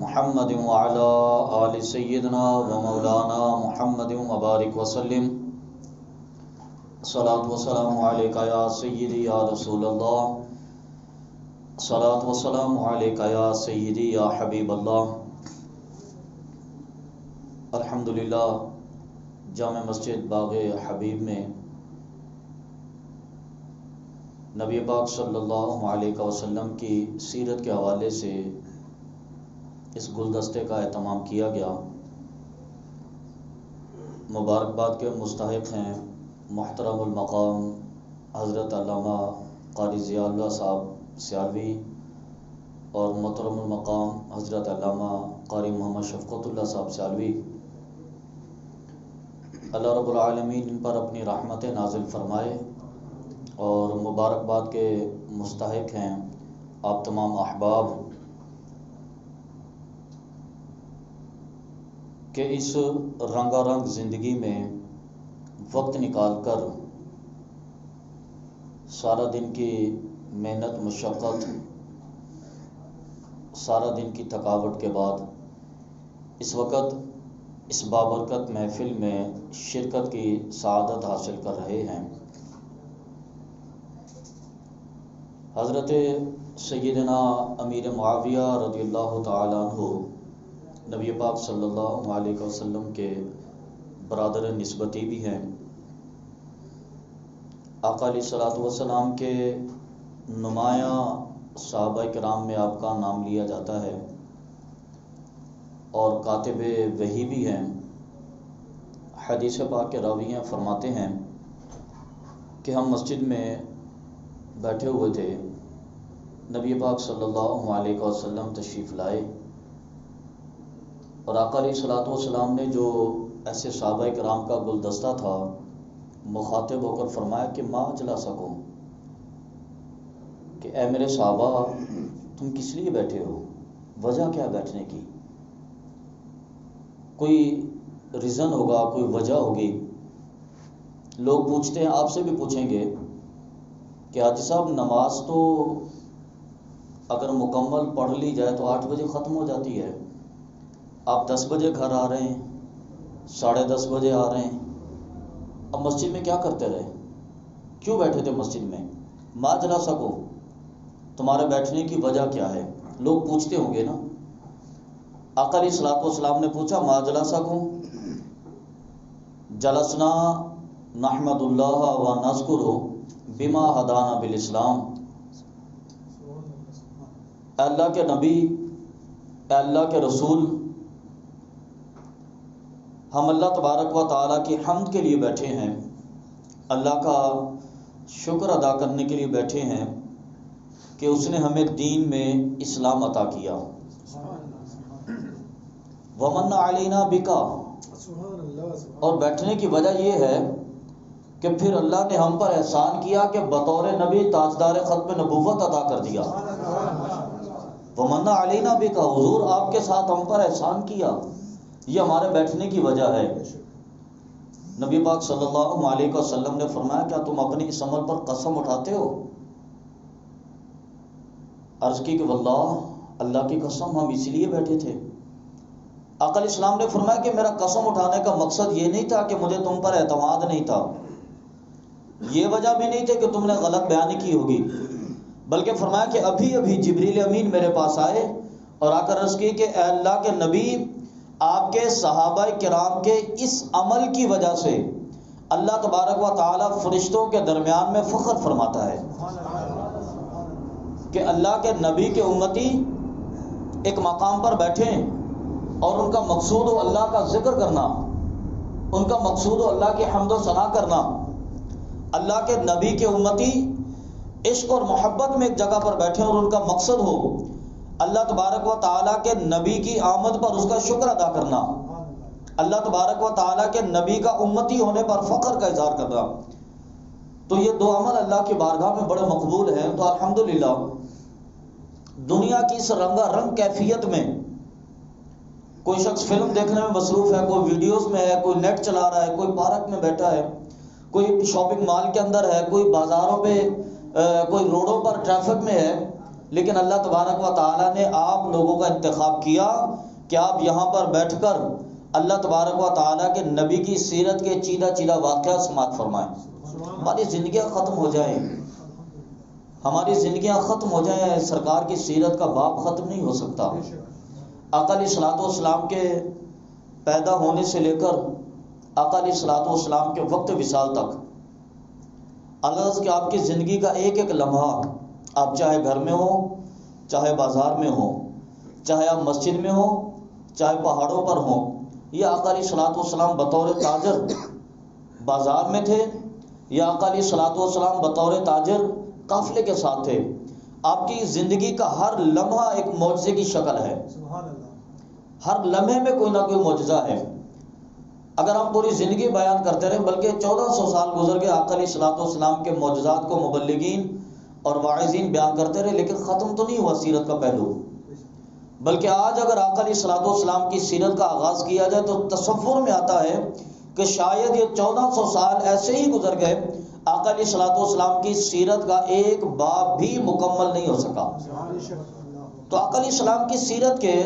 محمد وعلى آل سيدنا ومولانا محمد وبارك وسلم الصلاة والسلام عليك يا سيدي يا رسول الله الصلاة والسلام عليك يا سيدي يا حبيب الله. الحمدللہ جامع مسجد باغ حبیب میں نبی پاک صلی اللہ علیہ وسلم کی سیرت کے حوالے سے اس گلدستے کا اہتمام کیا گیا. مبارکباد کے مستحق ہیں محترم المقام حضرت علامہ قاری ضیاء اللہ صاحب سیالوی اور محترم المقام حضرت علامہ قاری محمد شفقت اللہ صاحب سیالوی. اللہ رب العالمین ان پر اپنی رحمت نازل فرمائے. اور مبارکباد کے مستحق ہیں آپ تمام احباب کہ اس رنگا رنگ زندگی میں وقت نکال کر سارا دن کی محنت مشقت سارا دن کی تھکاوٹ کے بعد اس وقت اس بابرکت محفل میں شرکت کی سعادت حاصل کر رہے ہیں. حضرت سیدنا امیر معاویہ رضی اللہ تعالیٰ عنہ نبی پاک صلی اللہ علیہ وسلم کے برادر نسبتی بھی ہیں. آقا علیہ الصلوۃ والسلام کے نمایاں صحابہ کرام میں آپ کا نام لیا جاتا ہے اور کاتب وحی بھی ہیں. حدیث پاک کے راوی ہیں، فرماتے ہیں کہ ہم مسجد میں بیٹھے ہوئے تھے، نبی پاک صلی اللہ علیہ وسلم تشریف لائے اور آقا علیہ الصلوۃ والسلام نے جو ایسے صحابہ کرام کا گلدستہ تھا مخاطب ہو کر فرمایا کہ ما جلسکم، کہ اے میرے صحابہ تم کس لیے بیٹھے ہو، وجہ کیا بیٹھنے کی؟ کوئی ریزن ہوگا، کوئی وجہ ہوگی. لوگ پوچھتے ہیں، آپ سے بھی پوچھیں گے کہ حاجی صاحب نماز تو اگر مکمل پڑھ لی جائے تو 8 بجے ختم ہو جاتی ہے، آپ 10 بجے گھر آ رہے ہیں، 10:30 بجے آ رہے ہیں، اب مسجد میں کیا کرتے رہے؟ کیوں بیٹھے تھے مسجد میں؟ ما جلسکم، تمہارے بیٹھنے کی وجہ کیا ہے؟ لوگ پوچھتے ہوں گے نا. آقا علیہ الصلوۃ والسلام نے پوچھا ما جلسکم، جلسنا نحمد اللہ و نذکر بما ہدانا بالاسلام. اے اللہ کے نبی، اے اللہ کے رسول، ہم اللہ تبارک و تعالیٰ کی حمد کے لیے بیٹھے ہیں، اللہ کا شکر ادا کرنے کے لیے بیٹھے ہیں کہ اس نے ہمیں دین میں اسلام عطا کیا. ومن علینا بکا، اور بیٹھنے کی وجہ یہ ہے کہ پھر اللہ نے ہم پر احسان کیا کہ بطور نبی تاجدار ختم نبوت عطا کر دیا. ومن علینا بکا، حضور آپ کے ساتھ ہم پر احسان کیا، یہ ہمارے بیٹھنے کی وجہ ہے. نبی پاک صلی اللہ علیہ وسلم نے فرمایا کیا تم اپنے اس عمل پر قسم اٹھاتے ہو؟ عرض کی کہ واللہ، اللہ کی قسم ہم اسی لیے بیٹھے تھے. آقا علیہ السلام نے فرمایا کہ میرا قسم اٹھانے کا مقصد یہ نہیں تھا کہ مجھے تم پر اعتماد نہیں تھا، یہ وجہ بھی نہیں تھی کہ تم نے غلط بیانی کی ہوگی، بلکہ فرمایا کہ ابھی ابھی جبریل امین میرے پاس آئے اور آ کر عرض کی کہ اے اللہ کے نبی، آپ کے صحابہ کرام کے اس عمل کی وجہ سے اللہ تبارک و تعالیٰ فرشتوں کے درمیان میں فخر فرماتا ہے کہ اللہ کے نبی کے امتی ایک مقام پر بیٹھیں اور ان کا مقصود ہو اللہ کا ذکر کرنا، ان کا مقصود ہو اللہ کی حمد و ثنا کرنا. اللہ کے نبی کے امتی عشق اور محبت میں ایک جگہ پر بیٹھیں اور ان کا مقصد ہو اللہ تبارک و تعالیٰ کے نبی کی آمد پر اس کا شکر ادا کرنا، اللہ تبارک و تعالیٰ کے نبی کا امتی ہونے پر فخر کا اظہار کرنا. تو یہ دو عمل اللہ کی بارگاہ میں بڑے مقبول ہیں. تو الحمدللہ دنیا کی اس رنگا رنگ کیفیت میں کوئی شخص فلم دیکھنے میں مصروف ہے، کوئی ویڈیوز میں ہے، کوئی نیٹ چلا رہا ہے، کوئی پارک میں بیٹھا ہے، کوئی شاپنگ مال کے اندر ہے، کوئی بازاروں پہ، کوئی روڈوں پر ٹریفک میں ہے. لیکن اللہ تبارک و تعالیٰ نے آپ لوگوں کا انتخاب کیا کہ آپ یہاں پر بیٹھ کر اللہ تبارک و تعالیٰ کے نبی کی سیرت کے چیدہ چیدہ واقعات سماعت فرمائیں. ہماری زندگیاں ختم ہو جائیں، ہماری زندگیاں ختم ہو جائیں، سرکار کی سیرت کا باب ختم نہیں ہو سکتا. آقا علیہ الصلوۃ والسلام کے پیدا ہونے سے لے کر آقا علیہ الصلوۃ والسلام کے وقت وصال تک اللہ کہ آپ کی زندگی کا ایک ایک لمحہ، آپ چاہے گھر میں ہو، چاہے بازار میں ہو، چاہے آپ مسجد میں ہو، چاہے پہاڑوں پر ہوں، یہ آقا علیہ الصلوۃ والسلام بطور تاجر بازار میں تھے، یا آقا علیہ الصلوۃ والسلام بطور تاجر قافلے کے ساتھ تھے. آپ کی زندگی کا ہر لمحہ ایک معجزے کی شکل ہے. ہر لمحے میں کوئی نہ کوئی معجزہ ہے. اگر ہم پوری زندگی بیان کرتے رہے، بلکہ 1400 سال گزر گئے آقا علیہ الصلوۃ والسلام کے معجزات کو مبلغین اور واعظین بیان کرتے رہے، لیکن ختم تو نہیں ہوا سیرت کا پہلو. بلکہ آج اگر آقا علیہ الصلوۃ والسلام کی سیرت کا آغاز کیا جائے تو تصور میں آتا ہے کہ شاید یہ 1400 سال ایسے ہی گزر گئے، آقا علیہ الصلوۃ والسلام کی سیرت کا ایک باب بھی مکمل نہیں ہو سکا. تو آقا علیہ السلام کی سیرت کے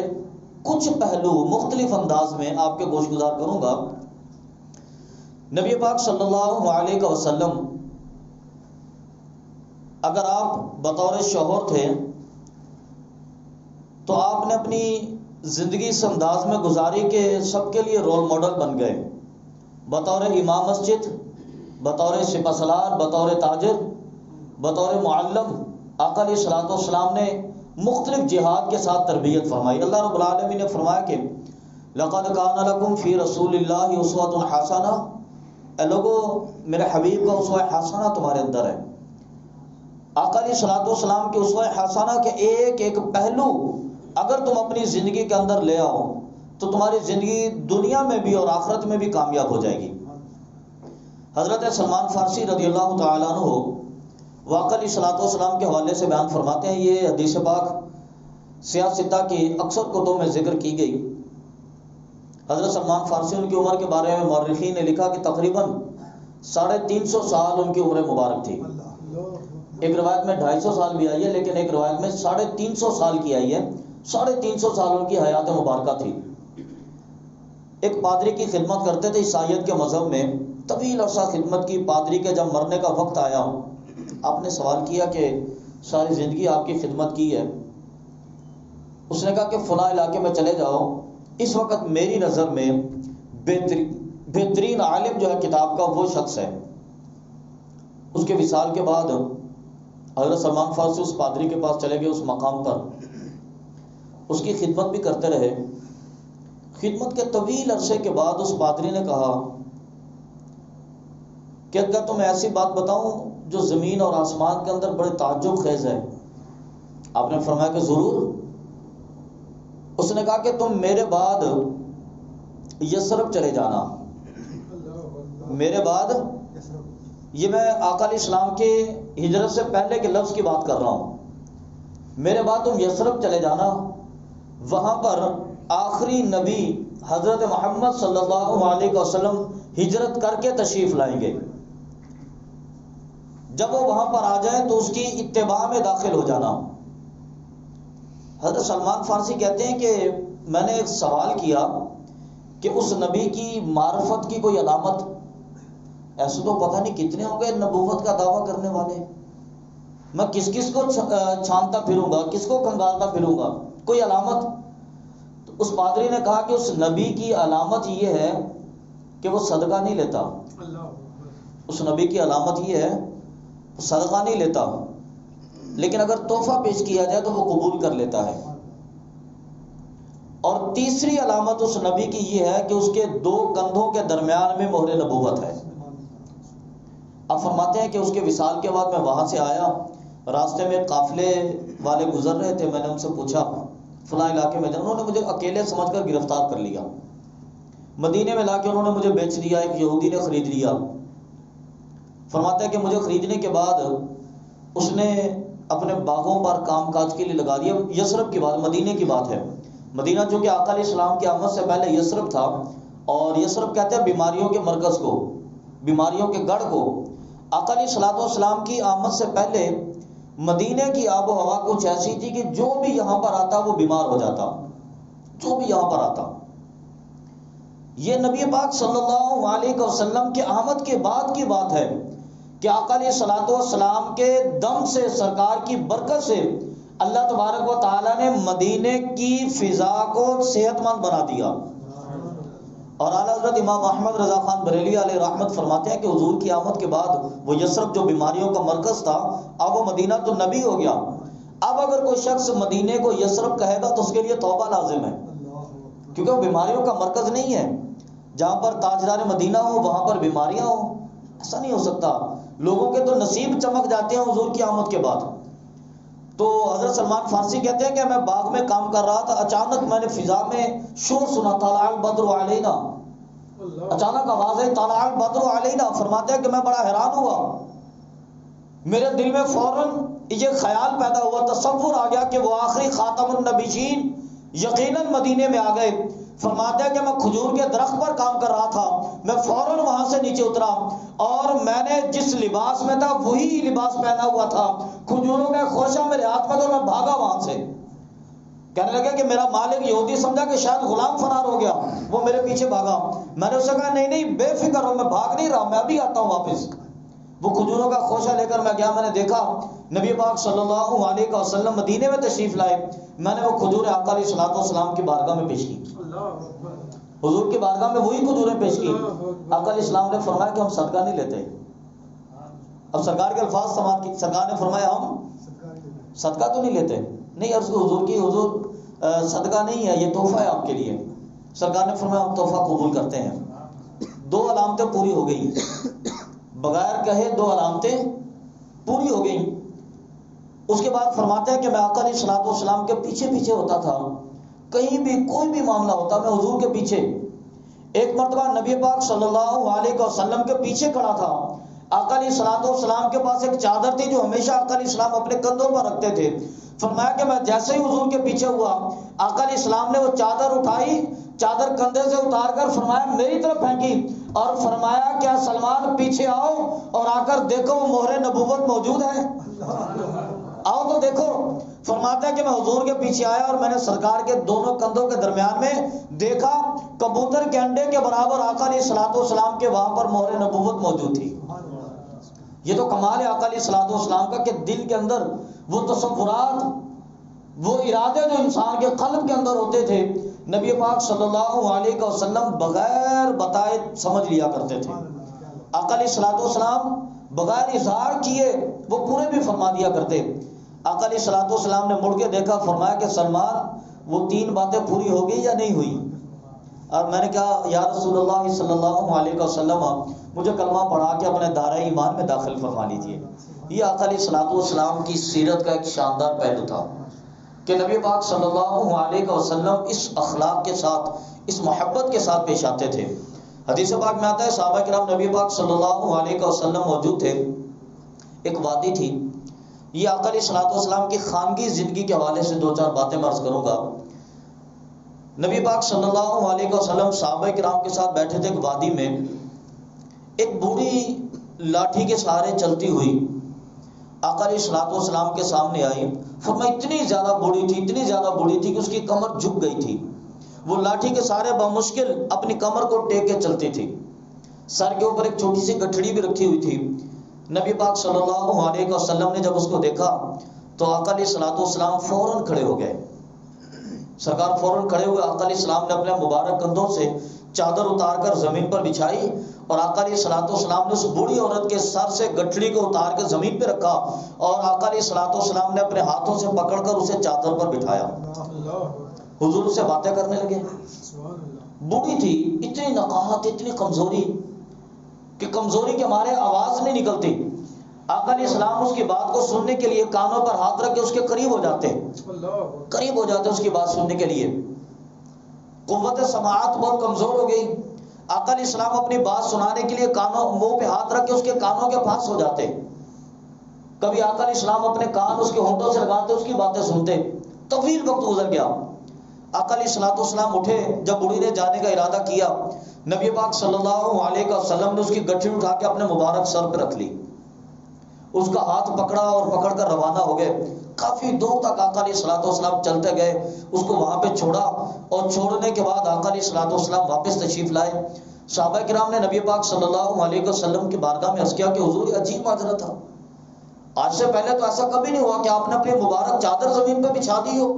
کچھ پہلو مختلف انداز میں آپ کے گوش گزار کروں گا. نبی پاک صلی اللہ علیہ وسلم اگر آپ بطور شوہر تھے تو آپ نے اپنی زندگی اس انداز میں گزاری کہ سب کے لیے رول ماڈل بن گئے. بطور امام مسجد، بطور سپہ سالار، بطور تاجر، بطور معلم، آقا علیہ الصلوۃ والسلام نے مختلف جہاد کے ساتھ تربیت فرمائی. اللہ رب العالمین نے فرمایا کہ لقد کان لکم فی رسول اللہ اسوۃ حسنہ، اے لوگو میرے حبیب کا اسوہ حسنہ تمہارے اندر ہے. آقا علیہ الصلوۃ والسلام کے اسوہ حسنہ کے ایک ایک پہلو اگر تم اپنی زندگی کے اندر لے آؤ تو تمہاری زندگی دنیا میں بھی اور آخرت میں بھی کامیاب ہو جائے گی. حضرت سلمان فارسی رضی اللہ تعالیٰ عنہ واقع علیہ الصلوۃ والسلام کے حوالے سے بیان فرماتے ہیں، یہ حدیث پاک سیاہ ستہ کی اکثر کتب میں ذکر کی گئی. حضرت سلمان فارسی ان کی عمر کے بارے میں مورخین نے لکھا کہ تقریباً 350 سال ان کی عمر مبارک تھی. ایک روایت میں 250 سال بھی آئی ہے، لیکن ایک روایت میں 350 سال کی آئی ہے. 350 سال ان کی حیات مبارکہ تھی. ایک پادری کی خدمت کرتے تھے عیسائیت کے مذہب میں، طویل عرصہ خدمت کی. پادری کے جب مرنے کا وقت آیا، آپ نے سوال کیا کہ ساری زندگی آپ کی خدمت کی ہے. اس نے کہا کہ فلاں علاقے میں چلے جاؤ، اس وقت میری نظر میں بہترین عالم جو ہے کتاب کا وہ شخص ہے. اس کے وصال کے بعد حضرت سلمان فارسی اس پادری کے پاس چلے گئے، اس مقام پر اس کی خدمت بھی کرتے رہے. خدمت کے طویل عرصے کے بعد اس پادری نے کہا کہ اگر تمہیں ایسی بات بتاؤں جو زمین اور آسمان کے اندر بڑے تعجب خیز ہے. آپ نے فرمایا کہ ضرور. اس نے کہا کہ تم میرے بعد یثرب چلے جانا. میرے بعد، یہ میں آقا علیہ السلام کے ہجرت سے پہلے کے لفظ کی بات کر رہا ہوں. میرے بعد تم یثرب چلے جانا، وہاں پر آخری نبی حضرت محمد صلی اللہ علیہ وسلم ہجرت کر کے تشریف لائیں گے. جب وہ وہاں پر آ جائیں تو اس کی اتباع میں داخل ہو جانا. حضرت سلمان فارسی کہتے ہیں کہ میں نے ایک سوال کیا کہ اس نبی کی معرفت کی کوئی علامت؟ ایسے تو پتہ نہیں کتنے ہوں گے نبوت کا دعویٰ کرنے والے، میں کس کس کو چھانتا پھروں گا، کس کو کھنگالتا پھروں گا، کوئی علامت؟ تو اس پادری نے کہا کہ اس نبی کی علامت یہ ہے کہ وہ صدقہ نہیں لیتا. اس نبی کی علامت یہ ہے صدقہ نہیں لیتا، لیکن اگر تحفہ پیش کیا جائے تو وہ قبول کر لیتا ہے. اور تیسری علامت اس نبی کی یہ ہے کہ اس کے 2 کندھوں کے درمیان میں مہر نبوت ہے. اب فرماتے ہیں کہ اس کے وصال کے بعد میں وہاں سے آیا، راستے میں قافلے والے گزر رہے تھے. میں نے ان سے پوچھا فلاں علاقے میں جانا، انہوں نے مجھے اکیلے سمجھ کر گرفتار کر لیا. مدینے میں لا کے انہوں نے مجھے بیچ دیا، ایک یہودی نے خرید لیا. فرماتا ہے کہ مجھے خریدنے کے بعد اس نے اپنے باغوں پر کام کاج کے لیے لگا دیا. یثرب کی بات، مدینے کی بات ہے. مدینہ چونکہ آقا علیہ السلام کی آمد سے پہلے یثرب تھا، اور یثرب کہتے ہیں بیماریوں کے مرکز کو، بیماریوں کے گڑھ کو. آقا علیہ الصلوۃ والسلام کی آمد سے پہلے مدینے کی آب و ہوا کچھ ایسی تھی کہ جو بھی یہاں پر آتا وہ بیمار ہو جاتا، جو بھی یہاں پر آتا۔ یہ نبی پاک صلی اللہ علیہ وسلم کے آمد کے بعد کی بات ہے کہ آقا علیہ الصلوۃ والسلام کے دم سے، سرکار کی برکت سے اللہ تبارک و تعالیٰ نے مدینے کی فضا کو صحت مند بنا دیا۔ اور اعلیٰ حضرت امام احمد رضا خان بریلوی علیہ رحمت فرماتے ہیں کہ حضور کی آمد کے بعد وہ یثرب جو بیماریوں کا مرکز تھا، اب وہ مدینہ تو نبی ہو گیا۔ اب اگر کوئی شخص مدینے کو یثرب کہے گا تو اس کے لیے توبہ لازم ہے، کیونکہ وہ بیماریوں کا مرکز نہیں ہے۔ جہاں پر تاجدار مدینہ ہو وہاں پر بیماریاں ہوں، ایسا نہیں ہو سکتا۔ لوگوں کے تو نصیب چمک جاتے ہیں حضور کی آمد کے بعد۔ تو حضرت سلمان فارسی کہتے ہیں کہ میں باغ میں کام کر رہا تھا، اچانک میں نے فضا میں شور سنا، طلع البدر علینا، اچانک آواز ہے طلع البدر علینا۔ فرماتے ہیں کہ میں بڑا حیران ہوا، میرے دل میں فوراً یہ خیال پیدا ہوا، تصور آ گیا کہ وہ آخری خاتم النبیین یقیناً مدینے میں آ گئے۔ فرماتے ہیں کہ میں کھجور کے درخت پر کام کر رہا تھا، میں فوراً وہاں سے نیچے اترا اور میں نے جس لباس میں تھا وہی لباس پہنا ہوا تھا، کھجوروں کا خوشہ میرے ہاتھ میں تھا اور میں بھاگا وہاں سے۔ کہنے لگے کہ میرا مالک یہودی سمجھا کہ شاید غلام فرار ہو گیا، وہ میرے پیچھے بھاگا۔ میں نے اسے کہا نہیں نہیں بے فکر ہو، میں بھاگ نہیں رہا، میں ابھی آتا ہوں واپس۔ وہ کھجوروں کا خوشہ لے کر میں گیا، میں نے دیکھا نبی پاک صلی اللہ علیہ وسلم مدینے میں تشریف لائے۔ میں نے وہ کھجوریں آقا علیہ الصلوۃ والسلام کی بارگاہ میں پیش کی، حضور کی بارگاہ میں وہی کھجوریں پیش کی۔ آقا علیہ السلام نے فرمایا کہ ہم صدقہ نہیں لیتے۔ اب سرکار کے الفاظ سماعت کی، سرکار نے فرمایا ہم صدقہ تو نہیں لیتے؟ نہیں عرض کو حضور کی، حضور صدقہ نہیں ہے، یہ تحفہ ہے آپ کے لیے۔ سرکار نے فرمایا ہم تحفہ قبول کرتے ہیں۔ دو علامتیں پوری ہو گئی، بغیر کہے دو علامتیں پوری ہو گئی۔ اس کے بعد فرماتے ہیں کہ میں آقا علیہ الصلوۃ والسلام کے پیچھے پیچھے ہوتا تھا، کہیں بھی کوئی بھی معاملہ ہوتا میں حضور کے پیچھے۔ ایک مرتبہ نبی پاک صلی اللہ علیہ وسلم کے پیچھے کھڑا تھا، آقا علیہ الصلوۃ والسلام کے پاس ایک چادر تھی جو ہمیشہ آقا علیہ السلام اپنے کندھوں پر رکھتے تھے۔ فرمایا کہ میں جیسے ہی حضور کے پیچھے ہوا، آقا علیہ السلام نے وہ چادر اٹھائی، چادر کندھے سے اتار کر فرمایا میری طرف پھینکی اور فرمایا کیا سلمان پیچھے آؤ اور آ کر دیکھو وہ مہر نبوت موجود ہے، آؤ تو دیکھو۔ فرماتا ہے کہ میں حضور کے پیچھے آیا اور میں نے سرکار کے دونوں کندھوں کے درمیان میں دیکھا کبوتر کے انڈے کے برابر آقا علیہ الصلوۃ والسلام کے وہاں پر مہر نبوت موجود تھی۔ یہ تو کمال ہے آقا علیہ الصلوۃ والسلام کا کہ دل کے اندر وہ تصورات، وہ ارادے جو انسان کے قلب کے اندر ہوتے تھے، نبی پاک صلی اللہ علیہ وسلم بغیر بتائے سمجھ لیا کرتے تھے۔ آقا علیہ الصلوۃ والسلام بغیر اظہار کیے وہ پورے بھی فرما دیا کرتے۔ آقا علیہ الصلوۃ والسلام نے مڑ کے دیکھا، فرمایا کہ سلمان وہ تین باتیں پوری ہو گئی یا نہیں ہوئی؟ اور میں نے کہا یا رسول اللہ صلی اللہ علیہ وسلم مجھے کلمہ پڑھا کے اپنے دائرہ ایمان میں داخل فرما لیجیے۔ یہ آقا علیہ الصلوۃ والسلام کی سیرت کا ایک شاندار پہلو تھا کہ نبی پاک صلی اللہ علیہ وسلم اس اخلاق کے ساتھ، اس محبت کے ساتھ پیش آتے تھے۔ حدیث پاک میں آتا ہے صحابہ کرام نبی پاک صلی اللہ علیہ وسلم موجود تھے، ایک وادی تھی۔ یہ آقا علیہ الصلوۃ والسلام کی خانگی زندگی کے حوالے سے دو چار باتیں میں عرض کروں گا۔ نبی پاک صلی اللہ علیہ وسلم صحابہ کرام کے ساتھ بیٹھے تھے ایک وادی میں، ایک بوڑھی لاٹھی کے سہارے چلتی ہوئی آقا علیہ الصلوۃ والسلام کے سامنے آئی۔ فرمایا اتنی زیادہ بوڑھی تھی، اتنی زیادہ بوڑھی تھی کہ اس کی کمر جھک گئی تھی، وہ لاٹھی کے سہارے بمشکل اپنی کمر کو ٹیک کے چلتی تھی، سر کے اوپر ایک چھوٹی سی گٹھڑی بھی رکھی ہوئی تھی۔ نبی پاک صلی اللہ علیہ وسلم نے جب اس کو دیکھا تو آقا علیہ الصلوۃ والسلام فوراً کھڑے ہو گئے۔ سرکار فوراً کھڑے ہوئے، آقا علیہ السلام نے اپنے مبارک کندھوں سے چادر اتار کر زمین پر بچھائی اور آقا علیہ الصلوۃ والسلام نے اس بوڑھی عورت کے سر سے گٹھڑی کو اتار کے زمین پہ رکھا اور آقا علیہ الصلوۃ والسلام نے اپنے ہاتھوں سے پکڑ کر اسے چادر پر بٹھایا۔ حضور سے باتیں کرنے لگے۔ بوڑھی تھی، اتنی نقاہت، اتنی کمزوری کہ کمزوری کے مارے آواز نہیں نکلتی۔ آقا علیہ السلام اس کی بات کو سننے کے لیے کانوں پر ہاتھ رکھ کے اس کے قریب ہو جاتے اس کی بات سننے کے لیے۔ قوت سماعت بہت کمزور ہو گئی۔ آقا علیہ السلام اپنی بات سنانے کے لیے کانوں منہ پہ ہاتھ رکھ کے اس کے کانوں کے پاس ہو جاتے۔ کبھی آقا علیہ السلام اپنے کان اس کے ہونٹوں سے لگاتے، اس کی باتیں سنتے۔ طویل وقت گزر گیا۔ آقا علیہ الصلوۃ والسلام اٹھے، جب بوڑھی نے جانے کا ارادہ کیا، نبی پاک صلی اللہ علیہ وسلم نے اس کی گٹھڑی اٹھا کے اپنے مبارک سر پہ رکھ لی اس کا ہاتھ پکڑا اور پکڑ کر روانہ ہو گئے. کافی دور تک آقا علیہ الصلوۃ والسلام چلتے گئے, اس کو وہاں پہ چھوڑا اور چھوڑنے کے بعد آقا علیہ الصلوۃ والسلام واپس تشریف لائے. صحابہ کرام نے نبی پاک صلی اللہ علیہ وسلم کی بارگاہ میں عرض کیا کہ حضور یہ عجیب ماجرا تھا, آج سے پہلے تو ایسا کبھی نہیں ہوا کہ آپ نے اپنی مبارک چادر زمین پہ بچھا دی ہو.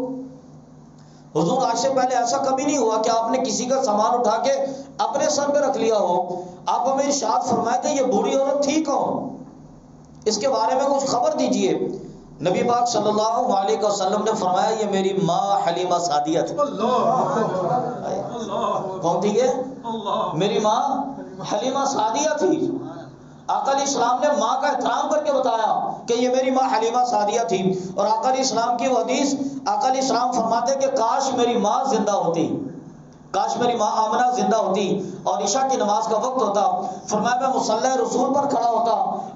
حضور آج سے پہلے ایسا کبھی نہیں ہوا کہ آپ نے کسی کا سامان اٹھا کے اپنے سر پہ رکھ لیا ہو. آپ ہمیں ارشاد فرمائے کہ یہ بوڑھی عورت تھی کون, اس کے بارے میں کچھ خبر دیجئے. نبی پاک صلی اللہ علیہ وسلم نے فرمایا یہ میری ماں حلیمہ سعدیہ تھی. کون تھی یہ؟ میری ماں حلیمہ سعدیہ تھی. آقا علیہ السلام نے ماں کا احترام کر کے بتایا کہ یہ میری ماں حلیمہ سعدیہ تھی. اور آقا علیہ السلام کی وہ حدیث, آقا علیہ السلام فرماتے کہ کاش میری ماں زندہ ہوتی, کاش میری ماں آمنہ زندہ ہوتی اور عشاء کی نماز کا وقت ہوتا. فرمایا میں مصلی رسول پر کھڑا ہوتا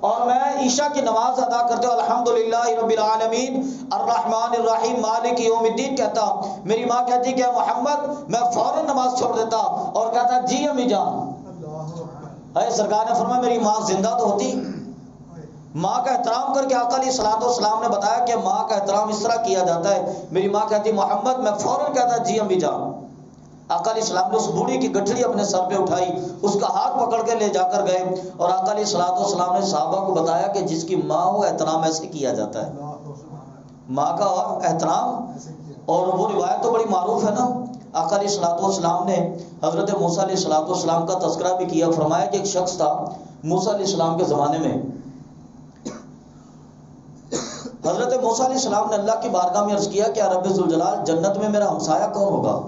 اور میں عشاء کی نماز ادا کرتے ہوئے الحمدللہ رب العالمین الرحمن الرحیم مالک یوم الدین کہتا. میری ماں کہتی کہ محمد, میں فوراً نماز چھوڑ دیتا اور کہتا جی امی جان. اے سرکار نے فرمایا میری ماں زندہ تو ہوتی. ماں کا احترام کر کے آقا علیہ الصلوۃ والسلام نے بتایا کہ ماں کا احترام اس طرح کیا جاتا ہے. میری ماں کہتی محمد, میں فوراً کہتا جی امی جان. آقا علیہ السلام نے اس بوڑھی کی گٹھڑی اپنے سر پہ اٹھائی, اس کا ہاتھ پکڑ کے لے جا کر گئے اور آقا علیہ الصلوۃ والسلام نے صحابہ کو بتایا کہ جس کی ماں ہو احترام ایسے کیا جاتا ہے, ماں کا احترام. اور وہ روایت تو بڑی معروف ہے نا, آقا علیہ الصلوۃ والسلام نے حضرت موسیٰ علیہ الصلوۃ والسلام کا تذکرہ بھی کیا. فرمایا کہ ایک شخص تھا موسیٰ علیہ السلام کے زمانے میں. حضرت موسیٰ علیہ السلام نے اللہ کی بارگاہ میں عرض کیا کہ رب ذوالجلال جنت میں میرا ہمسایہ کون ہوگا؟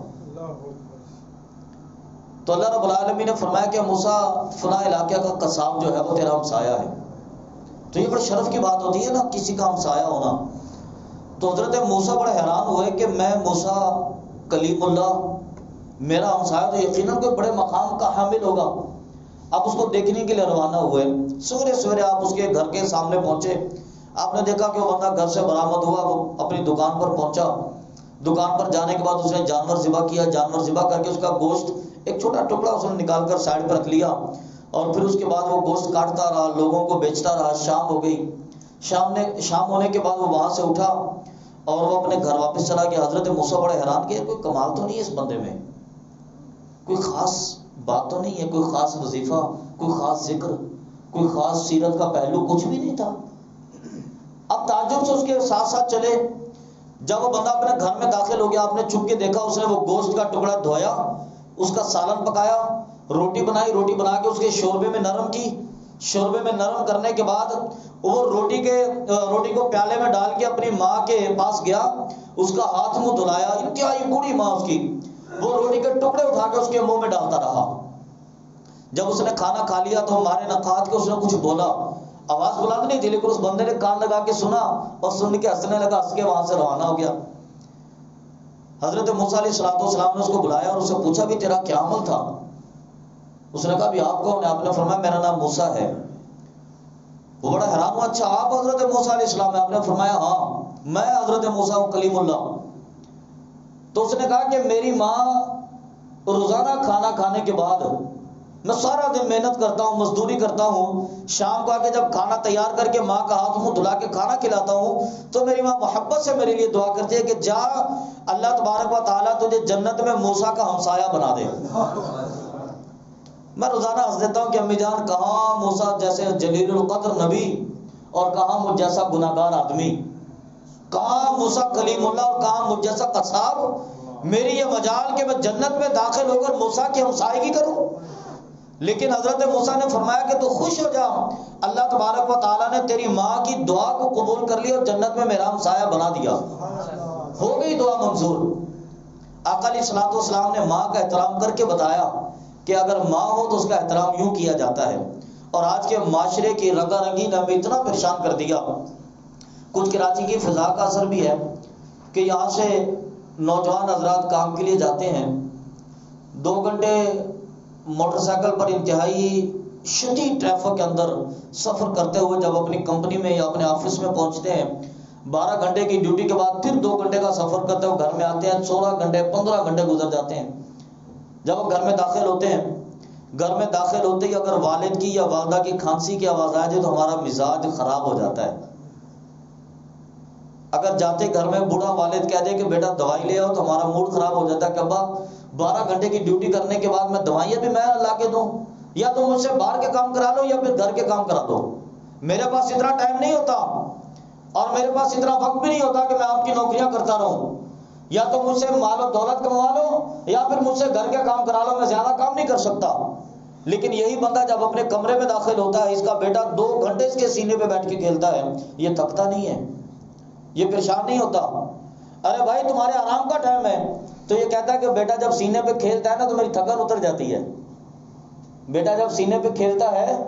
تو اللہ رب العالمین نے فرمایا کہ موسیٰ فلاں علاقے کا قصاب جو ہے وہ تیرا ہمسایہ ہے. تو یہ بڑے شرف کی بات ہوتی ہے نا کسی کا ہمسایہ ہونا. تو حضرت موسیٰ بڑے حیران ہوئے کہ میں موسیٰ کلیم اللہ, میرا ہمسایہ تو یقیناً کوئی بڑے مقام کا حامل ہوگا. آپ اس کو دیکھنے کے لیے روانہ ہوئے. سویرے سویرے آپ اس کے گھر کے سامنے پہنچے. آپ نے دیکھا کہ وہ بندہ گھر سے برآمد ہوا, وہ اپنی دکان پر پہنچا. دکان پر جانے کے بعد اس نے جانور ذبح کیا. جانور ذبح کر کے اس کا گوشت ایک چھوٹا ٹکڑا اس نے نکال کر سائڈ پہ رکھ لیا اور پھر اس کے بعد وہ گوشت کاٹتا رہا, لوگوں کو بیچتا رہا. شام ہو گئی. شام ہونے کے بعد وہ وہاں سے اٹھا اور وہ اپنے گھر واپس چلا گیا. حضرت موسیٰ بڑے حیران کہ کوئی کمال تو نہیں ہے اس بندے میں, کوئی خاص بات تو نہیں ہے, کوئی خاص وظیفہ, کوئی خاص ذکر, کوئی خاص سیرت کا پہلو کچھ بھی نہیں تھا. اب تعجب سے اس کے ساتھ ساتھ چلے. جب وہ بندہ اپنے گھر میں داخل ہو گیا, آپ نے چھپ کے دیکھا اس نے وہ گوشت کا ٹکڑا دھویا, اس کا سالن پکایا, روٹی بنائی, روٹی بنا کے اس کے شوربے میں نرم کی. شوربے میں نرم کرنے کے بعد وہ روٹی کو پیالے میں ڈال کے اپنی ماں کے پاس گیا, اس کا ہاتھ منہ دھلایا. انتہائی بوڑھی ماں اس کی, وہ روٹی کے ٹکڑے اٹھا کے اس کے منہ میں ڈالتا رہا. جب اس نے کھانا کھا لیا تو مارے نقات کے اس نے کچھ بولا. آواز بلند نہیں تھی لیکن اس بندے نے کان لگا کے سنا اور سن کے ہنسنے لگا, ہنس کے وہاں سے روانہ ہو گیا. حضرت موسیٰ علیہ الصلوۃ والسلام نے اس کو بلایا اور اس سے پوچھا بھی تیرا کیا عمل تھا؟ اس نے کہا بھی آپ کون ہیں؟ آپ نے فرمایا میرا نام موسیٰ ہے. وہ بڑا حیران ہوا, اچھا آپ حضرت موسیٰ علیہ السلام ہیں؟ آپ نے فرمایا ہاں میں حضرت موسیٰ ہوں کلیم اللہ. تو اس نے کہا کہ میری ماں روزانہ کھانا کھانے کے بعد, میں سارا دن محنت کرتا ہوں, مزدوری کرتا ہوں, شام کو آ کے جب کھانا تیار کر کے ماں کا ہاتھ منہ دھلا کے کھانا کھلاتا ہوں تو میری ماں محبت سے میرے لیے دعا کرتی ہے کہ جا اللہ تبارک و تعالیٰ تجھے جنت میں موسیٰ کا ہمسایہ بنا دے. میں روزانہ ہنس دیتا ہوں کہ امی جان کہاں موسیٰ جیسے جلیل القدر نبی اور کہاں مجھ جیسا گناہ گار آدمی, کہاں موسیٰ کلیم اللہ اور کہاں مجھ جیسا قصاب. میری یہ مجال کہ میں جنت میں داخل ہو کر موسیٰ کی ہمسائیگی کروں. لیکن حضرت موسیٰ نے فرمایا کہ تو خوش ہو جا, اللہ تبارک و تعالیٰ نے تیری ماں کی دعا کو قبول کر لیا اور جنت میں میرا ہمسایہ بنا دیا. ہو گئی دعا منظور. آقا علیہ الصلوۃ والسلام نے ماں کا احترام کر کے بتایا کہ اگر ماں ہو تو اس کا احترام یوں کیا جاتا ہے. اور آج کے معاشرے کی رنگا رنگی نے ہمیں اتنا پریشان کر دیا. کچھ کراچی کی فضا کا اثر بھی ہے کہ یہاں سے نوجوان حضرات کام کے لیے جاتے ہیں, 2 گھنٹے موٹر سائیکل پر انتہائی شدید ٹریفک کے اندر سفر کرتے ہوئے جب اپنی کمپنی میں یا اپنے آفس میں پہنچتے ہیں, 12 گھنٹے کی ڈیوٹی کے بعد پھر 2 گھنٹے کا سفر کرتے ہوئے گھر میں آتے ہیں, 16 گھنٹے 15 گھنٹے گزر جاتے ہیں. جب وہ گھر میں داخل ہوتے ہیں گھر میں داخل ہوتے ہی اگر والد کی یا والدہ کی کھانسی کی آواز آ جائے تو ہمارا مزاج خراب ہو جاتا ہے. اگر جاتے گھر میں بوڑھا والد کہہ دے کہ بیٹا دوائی لے آؤ تو ہمارا موڈ خراب ہو جاتا ہے کہ ابا 12 گھنٹے کی ڈیوٹی کرنے کے بعد میں دوائیاں بھی میں لا کے دوں؟ یا تو مجھ سے باہر کے کام کرا لو یا پھر گھر کے کام کرا دو. میرے پاس اتنا ٹائم نہیں ہوتا اور میرے پاس اتنا وقت بھی نہیں ہوتا کہ میں آپ کی نوکریاں کرتا رہوں. یا تو مجھ سے مال و دولت کموا لو یا پھر مجھ سے گھر کے کام کرا لو، میں زیادہ کام نہیں کر سکتا. لیکن یہی بندہ جب اپنے کمرے میں داخل ہوتا ہے، اس کا بیٹا 2 گھنٹے اس کے سینے پہ بیٹھ کے کھیلتا ہے، یہ تھکتا نہیں ہے، یہ پریشان نہیں ہوتا. ارے بھائی تمہارے آرام کا ٹائم ہے، تو یہ کہتا ہے کہ بیٹا جب سینے پہ کھیلتا ہے نا تو میری تھکن اتر جاتی ہے. بیٹا جب سینے پہ کھیلتا ہے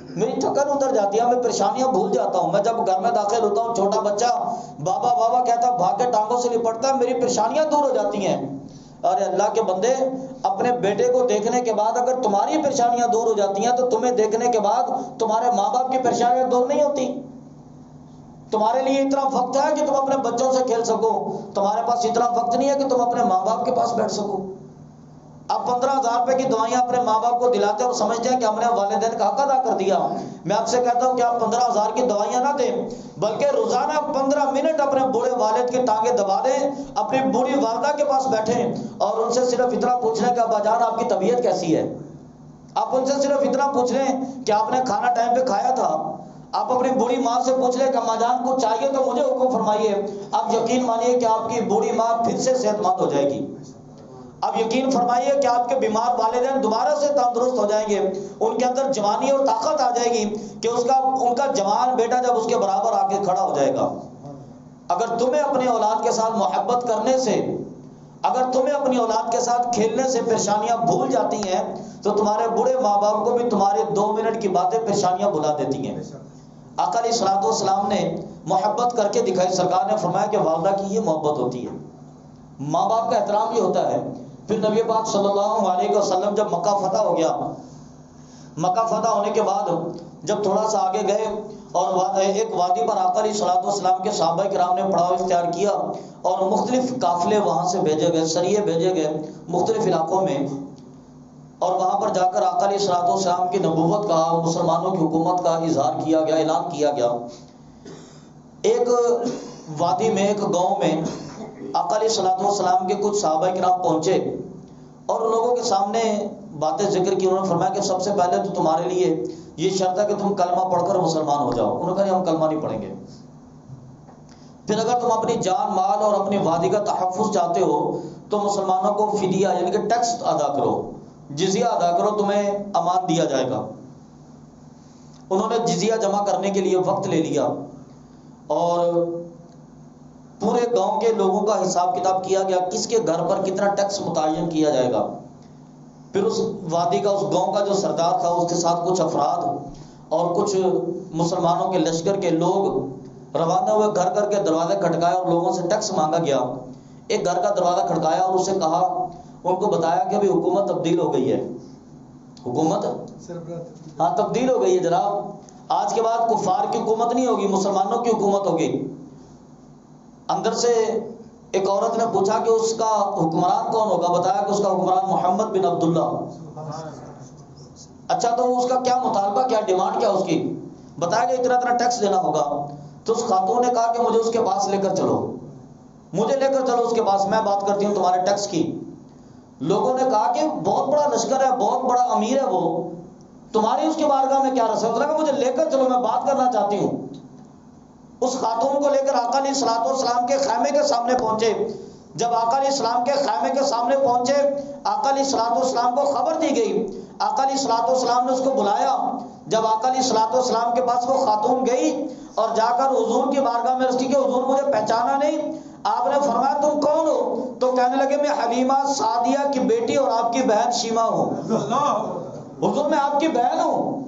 میری تھکن اتر جاتی ہے، میں پریشانیاں بھول جاتا ہوں. میں جب گھر میں داخل ہوتا ہوں، چھوٹا بچہ بابا بابا کہتا ہے، بھاگ کے ٹانگوں سے لپٹتا ہے، میری پریشانیاں دور ہو جاتی ہیں. ارے اللہ کے بندے، اپنے بیٹے کو دیکھنے کے بعد اگر تمہاری پریشانیاں دور ہو جاتی ہیں تو تمہیں دیکھنے کے بعد تمہارے ماں باپ کی پریشانیاں دور نہیں ہوتی. تمہارے لیے اتنا وقت ہے کہ تم اپنے بچوں سے کھیل سکو، تمہارے پاس اتنا وقت نہیں ہے کہ تم اپنے ماں باپ کے پاس بیٹھ سکو. اب 15,000 روپے کی دوائیاں اپنے ماں باپ کو دلاتے ہیں اور سمجھتے ہیں کہ ہم نے والدین کا حق ادا کر دیا. میں آپ سے کہتا ہوں کہ آپ 15,000 کی دوائیاں نہ دیں، بلکہ روزانہ 15 منٹ اپنے بوڑھے والد کی ٹانگیں دبا دیں، اپنی بوڑھی والدہ کے پاس بیٹھیں اور ان سے صرف اتنا پوچھ لیں کہ ابا جان آپ کی طبیعت کیسی ہے. آپ ان سے صرف اتنا پوچھ لیں کہ آپ نے کھانا ٹائم پہ کھایا تھا. آپ اپنی بوڑھی ماں سے پوچھ لیں کہ اماں جان کو چاہیے تو مجھے حکم فرمائیے. آپ یقین مانیے کہ آپ کی بوڑھی ماں پھر سے صحت مند ہو جائے گی. اب یقین فرمائیے کہ آپ کے بیمار والدین دوبارہ سے تندرست ہو جائیں گے، ان کے اندر جوانی اور طاقت آ جائے گی کہ ان کا جوان بیٹا جب اس کے برابر آ کے کھڑا ہو جائے گا. اگر تمہیں اپنی اولاد کے ساتھ محبت کرنے سے، اگر تمہیں اپنی اولاد کے ساتھ کھیلنے سے پریشانیاں بھول جاتی ہیں تو تمہارے بوڑھے ماں باپ کو بھی تمہارے 2 منٹ کی باتیں پریشانیاں بھلا دیتی ہیں. آقا علیہ الصلوۃ والسلام نے محبت کر کے دکھائی. سرکار نے فرمایا کہ والدہ کی یہ محبت ہوتی ہے، ماں باپ کا احترام یہ ہوتا ہے. پھر نبی پاک صلی اللہ علیہ وسلم جب مکہ فتح ہو گیا، مکہ فتح ہونے کے بعد جب تھوڑا سا آگے گئے اور ایک وادی پر آقا علیہ الصلوۃ والسلام کے صحابہ کرام نے پڑاؤ اختیار کیا اور مختلف قافلے وہاں سے بھیجے گئے، سریے بھیجے گئے مختلف علاقوں میں، اور وہاں پر جا کر آقا علیہ الصلوۃ والسلام کی نبوت کا، مسلمانوں کی حکومت کا اظہار کیا گیا، اعلان کیا گیا. ایک وادی میں، ایک گاؤں میں آقا علیہ الصلوۃ والسلام کے کچھ صحابہ کرام پہنچے اور ان لوگوں کے سامنے باتیں ذکر کی. انہوں نے فرمایا کہ سب سے پہلے تو تمہارے لیے یہ شرط ہے کہ تم کلمہ پڑھ کر مسلمان ہو جاؤ. انہوں نے کہا ہم کلمہ نہیں پڑھیں گے. پھر اگر تم اپنی جان مال اور اپنی وادی کا تحفظ چاہتے ہو تو مسلمانوں کو فدیہ یعنی کہ ٹیکس ادا کرو، جزیہ ادا کرو، تمہیں امان دیا جائے گا. انہوں نے جزیہ جمع کرنے کے لیے وقت لے لیا اور پورے گاؤں کے لوگوں کا حساب کتاب کیا گیا، کس کے گھر پر کتنا ٹیکس متعین کیا جائے گا. پھر اس وادی کا، اس گاؤں کا جو سردار تھا، اس کے ساتھ کچھ افراد اور کچھ مسلمانوں کے لشکر کے لوگ روانہ ہوئے. گھر گھر کے دروازے کھٹکائے اور لوگوں سے ٹیکس مانگا گیا. ایک گھر کا دروازہ کھٹکایا اور اسے کہا، ان کو بتایا کہ ابھی حکومت تبدیل ہو گئی ہے. حکومت ہاں تبدیل ہو گئی ہے جناب، آج کے بعد کفار کی حکومت نہیں ہوگی، مسلمانوں کی حکومت ہوگی. اندر سے ایک عورت نے پوچھا کہ اس کا حکمران کون ہوگا؟ بتایا کہ اس کا حکمران محمد بن عبداللہ. اچھا تو اس کا کیا مطالبہ، کیا ڈیمانڈ، کیا اس کی؟ بتایا کہ اتنا اتنا ٹیکس دینا ہوگا. تو اس خاتون نے کہا کہ مجھے اس کے پاس لے کر چلو، مجھے لے کر چلو اس کے پاس، میں بات کرتی ہوں تمہارے ٹیکس کی. لوگوں نے کہا کہ بہت بڑا لشکر ہے، بہت بڑا امیر ہے وہ، تمہاری اس کے بارگاہ میں کیا رسم؟ اس نے کہا مجھے لے کر چلو، میں بات کرنا چاہتی ہوں. اس خاتون کو لے کر آقا علیہ الصلوۃ والسلام کے خیمے کے سامنے پہنچے. جب آقا علیہ السلام کے خیمے کے سامنے پہنچے، آقا علیہ الصلوۃ والسلام کو خبر دی گئی. آقا علیہ الصلوۃ والسلام نے اس کو بلایا. جب آقا علیہ الصلوۃ والسلام کے پاس وہ خاتون گئی اور جا کر حضور کی بارگاہ میں عرض کی کہ حضور مجھے پہچانا نہیں. آپ نے فرمایا تم کون ہو؟ تو کہنے لگے میں حلیمہ سعدیہ کی بیٹی اور آپ کی بہن شیمہ ہوں. حضور میں آپ کی بہن ہوں.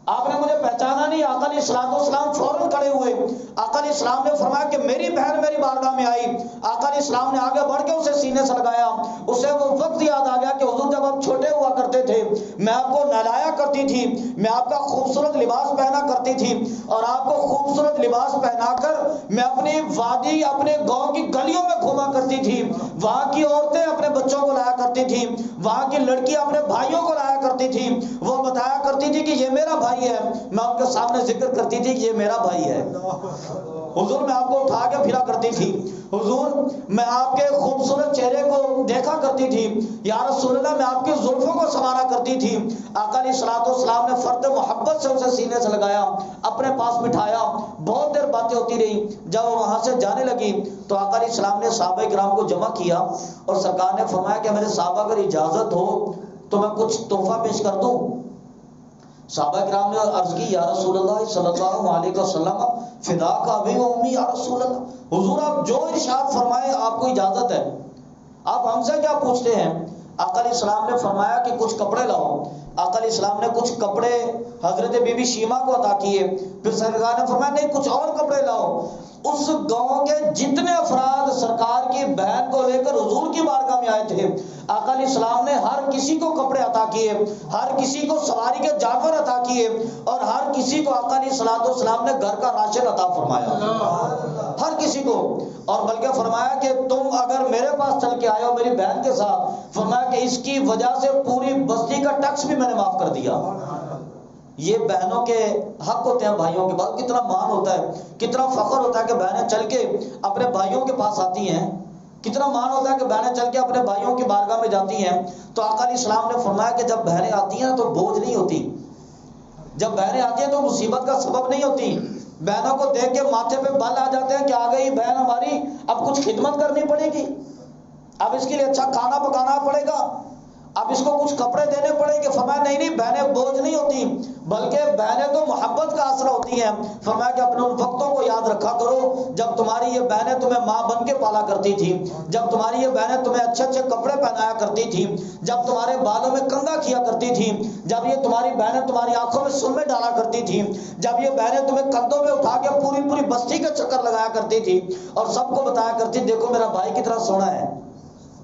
آپ نے مجھے پہچانا نہیں. آقا علیہ الصلوۃ والسلام فوراً کھڑے ہوئے. آقا علیہ السلام نے فرمایا کہ میری بہن میری بارگاہ میں آئی. آقا علیہ السلام نے آگے بڑھ کے اسے سینے سے لگایا. اسے وہ وقت یاد آ گیا کہ حضور جب آپ چھوٹے ہوا کرتے تھے میں آپ کو نہلایا کرتی تھی، میں آپ کا خوبصورت لباس پہنا کرتی تھی اور آپ کو خوبصورت لباس پہنا کر میں اپنی وادی، اپنے گاؤں کی گلیوں میں گھوما کرتی تھی. وہاں کی عورتیں اپنے بچوں کو لایا کرتی کرتی تھی، وہاں کی لڑکیاں اپنے بھائیوں کو لایا کرتی تھی، وہ بتایا کرتی تھی کہ یہ میرا بھائی ہے، میں ان کے سامنے ذکر کرتی تھی کہ یہ میرا بھائی ہے۔ حضور میں آپ کو اٹھا کے پھرا کرتی تھی، حضور میں آپ کے خوبصورت چہرے کو دیکھا کرتی تھی، یا رسول اللہ میں آپ کی زلفوں کو سنوارا کرتی تھی۔ آقا علیہ الصلوۃ والسلام نے فرد محبت سے اسے سینے سے لگایا، اپنے پاس بٹھایا، بہت دیر باتیں ہوتی رہی۔ جب وہ وہاں سے جانے لگی تو آقا علیہ السلام نے صحابہ کرام کو جمع کیا اور سرکار نے فرمایا کہ میرے صحابہ اگر اجازت ہو تو میں کچھ تحفہ پیش کر دوں۔ صحابہ کرام نے عرض کی یا رسول اللہ صلی اللہ علیہ وسلم فداک ابی و امی یا رسول اللہ، حضور آپ جو ارشاد فرمائے آپ کو اجازت ہے، آپ ہم سے کیا پوچھتے ہیں؟ آقا علیہ السلام نے فرمایا کہ کچھ کپڑے لاؤ۔ آقا علیہ السلام نے کچھ کپڑے حضرت بی بی شیما کو عطا کیے، پھر سرکار نے فرمایا نہیں کچھ اور کپڑے لاؤ۔ اس گاؤں کے جتنے افراد سرکار کی بہن کو لے کر حضور کی بارگاہ میں آئے تھے، آقا علیہ السلام نے ہر کسی کو کپڑے عطا کیے، ہر کسی کو سواری کے جانور عطا کیے، اور ہر کسی کو آقا علیہ السلام نے گھر کا راشن عطا فرمایا، ہر کسی کو۔ اور بلکہ فرمایا کہ تم اگر میرے پاس چل کے آئے ہو میری بہن کے ساتھ، فرمایا کہ اس کی وجہ سے پوری بستی کا ٹیکس بھی میں نے معاف کر دیا۔ یہ بہنوں کے حق ہوتے ہیں بھائیوں کے بعد، کتنا مان ہوتا ہے، کتنا فخر ہوتا ہے کہ بہنیں چل کے اپنے بھائیوں کے پاس آتی ہیں، کتنا مان ہوتا ہے کہ بہنیں چل کے اپنے بھائیوں کی بارگاہ میں جاتی ہیں۔ تو آقا علیہ السلام نے فرمایا کہ جب بہنیں آتی ہیں تو بوجھ نہیں ہوتی، جب بہنیں آتی ہیں تو مصیبت کا سبب نہیں ہوتی۔ بہنوں کو دیکھ کے ماتھے پہ بل آ جاتے ہیں کہ آ گئی بہن ہماری، اب کچھ خدمت کرنی پڑے گی، اب اس کے لیے اچھا کھانا پکانا پڑے گا، اب اس کو کچھ کپڑے دینے پڑے گے۔ فرمایا نہیں بہنیں بوجھ نہیں ہوتی، بلکہ بہنیں تو محبت کا آسرا ہوتی ہیں۔ فرمایا کہ اپنے ان وقتوں کو یاد رکھا کرو جب تمہاری یہ بہنیں تمہیں ماں بن کے پالا کرتی تھی، جب تمہاری یہ بہنیں تمہیں اچھے اچھے کپڑے پہنایا کرتی تھی، جب تمہارے بالوں میں کنگھا کیا کرتی تھی، جب یہ تمہاری بہنیں تمہاری آنکھوں میں سرمے ڈالا کرتی تھی، جب یہ بہنیں تمہیں کندھوں میں اٹھا کے پوری پوری بستی کے چکر لگایا کرتی تھی اور سب کو بتایا کرتی دیکھو میرا بھائی کتنا سونا ہے،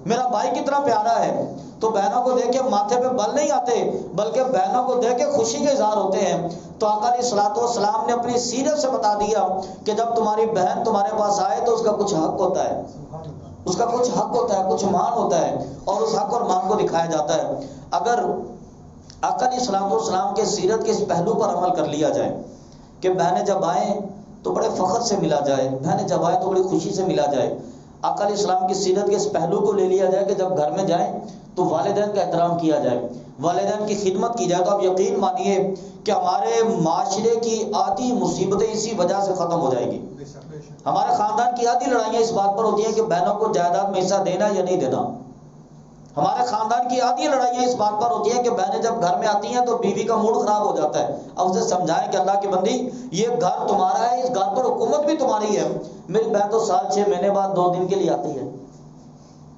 میرا بھائی کتنا پیارا ہے، تو بہنوں کو دیکھ کے ماتھے پہ بل نہیں آتے بلکہ بہنوں کو دیکھ کے خوشی کے اظہار ہوتے ہیں۔ تو آقا علیہ الصلوۃ والسلام نے اپنی سیرت سے بتا دیا کہ جب تمہاری بہن تمہارے پاس آئے تو اس کا کچھ حق ہوتا ہے، اس کا کچھ حق ہوتا ہے، کچھ مان ہوتا ہے، اور اس حق اور مان کو دکھایا جاتا ہے۔ اگر آقا علیہ الصلوۃ والسلام کے سیرت کے اس پہلو پر عمل کر لیا جائے کہ بہنیں جب آئیں تو بڑے فخر سے ملا جائے، بہنیں جب آئیں تو بڑی خوشی سے ملا جائے، آقا علیہ السلام کی سیرت کے اس پہلو کو لے لیا جائے کہ جب گھر میں جائیں تو والدین کا احترام کیا جائے، والدین کی خدمت کی جائے، تو آپ یقین مانیے کہ ہمارے معاشرے کی آدھی مصیبتیں اسی وجہ سے ختم ہو جائے گی۔ ہمارے خاندان کی آدھی لڑائیاں اس بات پر ہوتی ہیں کہ بہنوں کو جائیداد میں حصہ دینا یا نہیں دینا، ہمارے خاندان کی آدھی لڑائیاں اس بات پر ہوتی ہیں کہ بہنیں جب گھر میں آتی ہیں تو بیوی کا موڈ خراب ہو جاتا ہے، اب اسے سمجھائیں کہ اللہ کی بندی یہ گھر تمہارا ہے، اس گھر پر حکومت بھی تمہاری ہے، میری بہن تو سال 6 مہینے بعد 2 دن کے لیے آتی ہے،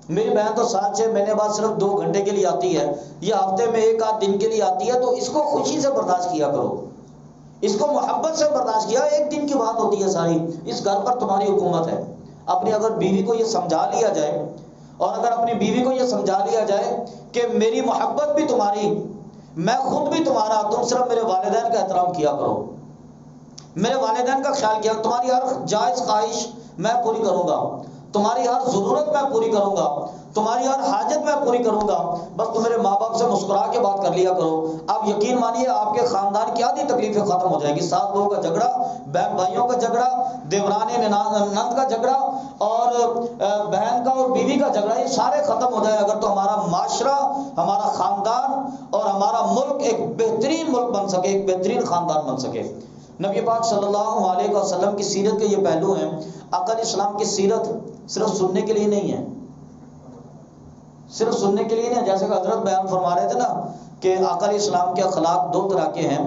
میری بہن تو 7-6 مہینے بعد صرف 2 گھنٹے کے لیے آتی ہے، یہ ہفتے میں 1-8 دن کے لیے آتی ہے، تو اس کو خوشی سے برداشت کیا کرو، اس کو محبت سے برداشت کیا، 1 دن کی بات ہوتی ہے ساری، اس گھر پر تمہاری حکومت ہے۔ اپنی اگر بیوی کو یہ سمجھا لیا جائے اور اگر اپنی بیوی کو یہ سمجھا لیا جائے کہ میری محبت بھی تمہاری، میں خود بھی تمہارا، تم صرف میرے والدین کا احترام کیا کرو، میرے والدین کا خیال کیا، تمہاری ہر جائز خواہش میں پوری کروں گا، تمہاری ہر ضرورت میں پوری کروں گا، تمہاری ہر حاجت میں پوری کروں گا، بس تم میرے ماں باپ سے مسکرا کے بات کر لیا کرو۔ آپ یقین مانیے آپ کے خاندان کی آدھی تکلیفیں ختم ہو جائیں گی، سات لوگوں کا جھگڑا، بہن بھائیوں کا جھگڑا، دیوران نند کا جھگڑا اور بہن کا اور بیوی کا جھگڑا، یہ سارے ختم ہو جائے اگر تو ہمارا معاشرہ، ہمارا خاندان اور ہمارا ملک ایک بہترین ملک بن سکے، ایک بہترین خاندان بن سکے۔ نبی پاک صلی اللہ علیہ وسلم کی سیرت کے یہ پہلو ہیں۔ آقا علیہ السلام کی سیرت صرف سننے کے لیے نہیں ہے، صرف سننے کے لیے نہیں، جیسے کہ حضرت بیان فرما رہے تھے نا کہ آقا علیہ السلام کے اخلاق 2 طرح کے ہیں،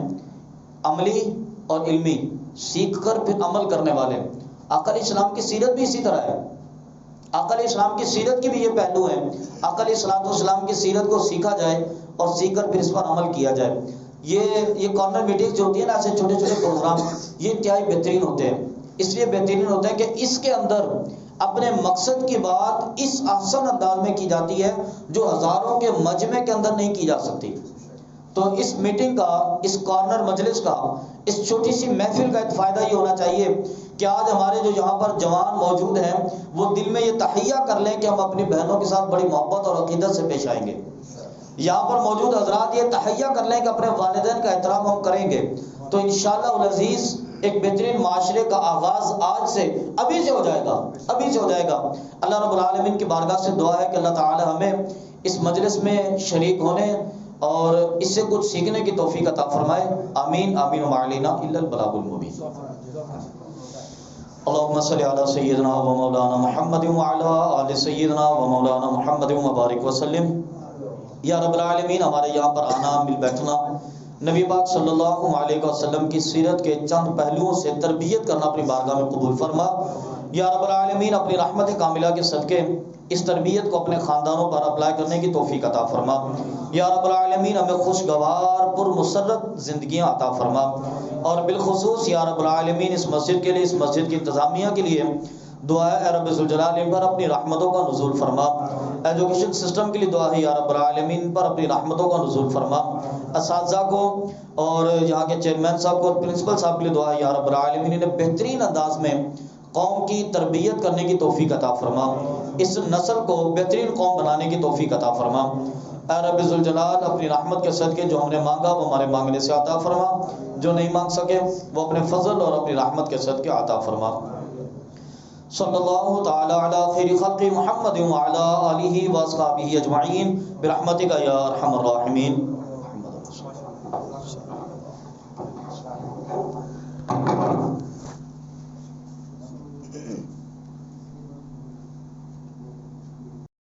عملی اور علمی، سیکھ کر پھر عمل کرنے والے۔ آقا علیہ السلام کی سیرت بھی اسی طرح ہے، آقا علیہ السلام کی سیرت کی بھی یہ پہلو ہے۔ آقا علیہ السلام کی سیرت کو سیکھا جائے اور سیکھ کر پھر اس پر عمل کیا جائے۔ یہ کارنر میٹنگ جو ہوتی ہے نا، ایسے چھوٹے چھوٹے پروگرام، یہ انتہائی بہترین ہوتے ہیں، اس لیے بہترین ہوتے ہیں کہ اس کے اندر اپنے مقصد کی بات اس احسن انداز میں کی جاتی ہے جو ہزاروں کے مجمع کے اندر نہیں کی جا سکتی۔ تو اس میٹنگ کا، اس کارنر مجلس کا، اس چھوٹی سی محفل کا ایک فائدہ یہ ہونا چاہیے کہ آج ہمارے جو یہاں پر جوان موجود ہیں وہ دل میں یہ تحیہ کر لیں کہ ہم اپنی بہنوں کے ساتھ بڑی محبت اور عقیدت سے پیش آئیں گے. یہاں پر موجود حضرات یہ تحیہ کر لیں کہ اپنے والدین کا احترام ہم کریں گے تو انشاءاللہ العزیز ایک بہترین معاشرے کا آغاز آج سے ابھی سے ہو جائے گا، ابھی سے ہو جائے گا. اللہ رب العالمین کی بارگاہ سے دعا ہے کہ اللہ تعالی ہمیں اس مجلس میں شریک ہونے اور اس سے کچھ سیکھنے کی توفیق عطا فرمائے. آمین آمین وما علینا الا البلاغ المبین. اللهم صل على سيدنا ومولانا محمد وعلى آل سيدنا ومولانا محمد وبارک وسلم. یا رب العالمین ہمارے یہاں پر آنا، مل بیٹھنا، نبی پاک صلی اللہ علیہ وسلم کی سیرت کے چند پہلوؤں سے تربیت کرنا اپنی بارگاہ میں قبول فرما. یا رب العالمین اپنی رحمت کاملہ کے صدقے اس تربیت کو اپنے خاندانوں پر اپلائی کرنے کی توفیق عطا فرما. یا رب العالمین ہمیں خوشگوار پر مسرت زندگیاں عطا فرما. اور بالخصوص یا رب العالمین اس مسجد کے لیے، اس مسجد کی انتظامیہ کے لیے دعا ہے اے رب ذوالجلال ان پر اپنی رحمتوں کا نزول فرما. ایجوکیشن سسٹم کے لیے دعا ہے یا رب العالمین پر اپنی رحمتوں کا نزول فرما. اساتذہ کو اور یہاں کے چیئرمین صاحب کو اور پرنسپل صاحب کے لیے دعا ہے یا رب العالمین انہیں بہترین انداز میں قوم کی تربیت کرنے کی توفیق عطا فرما. اس نسل کو بہترین قوم بنانے کی توفیق عطا فرما. اے رب ذوالجلال اپنی رحمت کے صدقے جو ہم نے مانگا وہ ہمارے مانگنے سے عطا فرما، جو نہیں مانگ سکے وہ اپنے فضل اور اپنی رحمت کے صدقے عطا فرما. صلی اللہ تعالی علی خیر خلق محمد وعلی آلہ واصحابہ اجمعین برحمتک یا ارحم الراحمین.